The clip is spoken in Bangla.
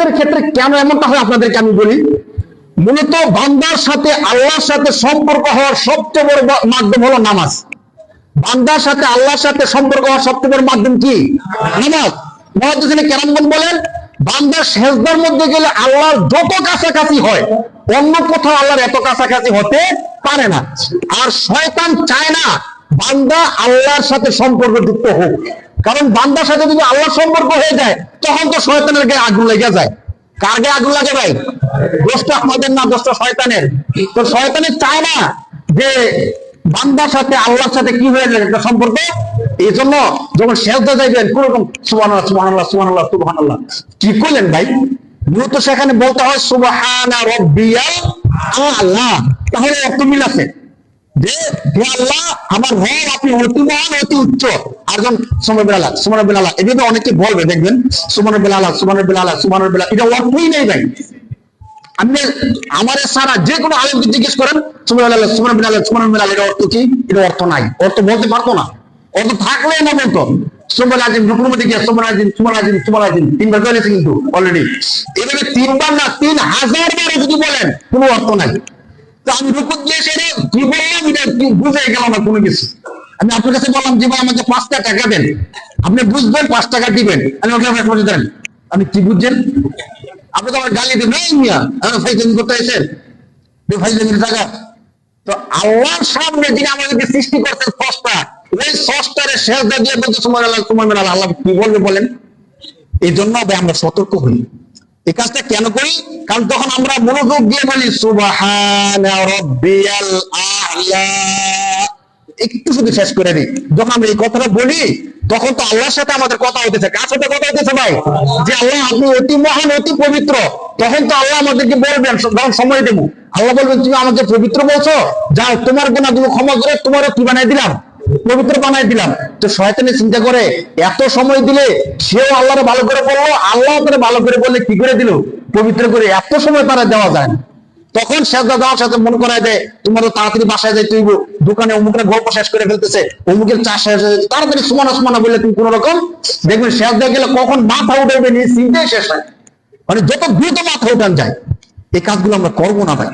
নামাজের ক্ষেত্রে কেন এমনটা হয় আপনাদেরকে আমি বলি। মূলত বান্দার সাথে আল্লাহর সাথে সম্পর্ক হওয়ার সবচেয়ে বড় মাধ্যম হলো নামাজ। বান্দার সাথে আল্লাহর সাথে সম্পর্ক হওয়ার সবচেয়ে বড় মাধ্যম কি? নামাজ। মুহাদ্দিসিনে কেরামগণ বলেন, বান্দা সেজদার মধ্যে গেলে আল্লাহর যত কাছাকাছি হয়, অন্য কোথাও আল্লাহর এত কাছাকাছি হতে পারে না। আর শয়তান চায় না বান্দা আল্লাহর সাথে সম্পর্ক যুক্ত হোক, কারণ বান্দার সাথে যদি আল্লাহর সম্পর্ক হয়ে যায় তখন তো শয়তানের গায়ে আগুন লেগে যায়। কার গায়ে আগুন লাগে ভাই? দোষটা আমাদের না, দোষটা শয়তানের। তো শয়তানের চায় না যে বান্দার সাথে আল্লাহর সাথে কি হয়ে যায় একটা সম্পর্ক। এই জন্য যখন সেজদা যাইবেন কোনরকম সুবহানাল্লাহ সুবহানাল্লাহ সুবহানাল্লাহ সুবহানাল্লাহ কি করলেন ভাই? মূলত সেখানে বলতে হয় সুবহানা রাব্বিয়াল আ'লা। তাহলে একটু মিল আছে যে হে আল্লাহ, আমার রব আপনি অতি মহান, অতি উচ্চ। আর যখন সুবহানাল্লাহ সুবহানাল্লাহ এভাবে অনেকে বলবে, দেখবেন সুবহানাল্লাহ সুবহানাল্লাহ সুবহানাল্লাহ, এটা অর্থই নেই ভাই। আপনি আমার সারা যে কোনো আলেমকে জিজ্ঞেস করেন সুবহানাল্লাহ সুবহানাল্লাহ সুবহানাল্লাহ এর অর্থ কি? এর অর্থ নাই, অর্থ বলতে পারতো না। অর্থ থাকলে না বলতো সুবহানাল্লাহ রুকুর মধ্যে গিয়ে সুবহানাল্লাহ সুবহানাল্লাহ সুবহানাল্লাহ তিনবার বলেছে, কিন্তু অলরেডি এভাবে তিনবার না 3000 বার যদি বলেন কোনো অর্থ নাই। তো আমি রুকু দিয়ে সেরে কি বললাম এটা বুঝে গেল না কোনো কিছু। আমি আপনার কাছে বললাম যে ভাই আমাকে 5 টাকা দেন, আপনি বুঝবেন 5 টাকা দিবেন, আমি ওটা বলে দেন, আপনি কি বুঝছেন? আপনি তো আমার গালি দেবেন, এই মিয়া ফাইজলামি করতে এসেছেন, ফাইজলামির টাকা। তো আল্লাহর সামনে যিনি আমাদেরকে সৃষ্টি করছেন স্রষ্টা, ওই স্রষ্টারে সেজদা দিয়ে বলতে সুবহানাল্লাহ সুবহানাল্লাহ, আল্লাহ কি বলবে বলেন? এই জন্য আমরা সতর্ক হই। এই কাজটা কেন করি? কারণ তখন আমরা মনোযোগ দিয়ে বলি সুবহানা রাব্বিয়াল আ'লা, একটু শুধু শেষ করে দিই। যখন আমরা এই কথাটা বলি তখন তো আল্লাহর সাথে আমাদের কথা হইতেছে। কার সাথে কথা হইতেছে ভাই? যে আল্লাহ আপনি অতি মহান, অতি পবিত্র। তখন তো আল্লাহ আমাদেরকে বলবেন, যখন সময় দেবো আল্লাহ বলবেন তুমি আমাকে পবিত্র বলছো, যাও তোমার গুনাহগুলো ক্ষমা করে তোমারও কি বানাই দিলাম, পবিত্র বানাই দিলাম। তো শয়তানে চিন্তা করে এত সময় দিলে সেও আল্লাহরে ভালো করে বললো, আল্লাহ করে ভালো করে বললে কি করে দিল, পবিত্র করে। এত সময় তারা দেওয়া যায় না। তখন সেজদা দেওয়ার সাথে মনে করায় দেয় তোমার তো তাড়াতাড়ি বাসায় যাই, তুই দোকানে অমুকের গল্প শেষ করে ফেলতেছে, অমুকের চা শেষ হয়ে যাচ্ছে, তাড়াতাড়ি সুবহানাল্লাহ বললে তুমি কোন রকম দেখবেন সেজদা গেলে কখন মাথা উঠে নিয়ে চিন্তাই শেষ হয়। মানে যত দ্রুত মাথা উঠান যায়। এই কাজগুলো আমরা করবো না ভাই।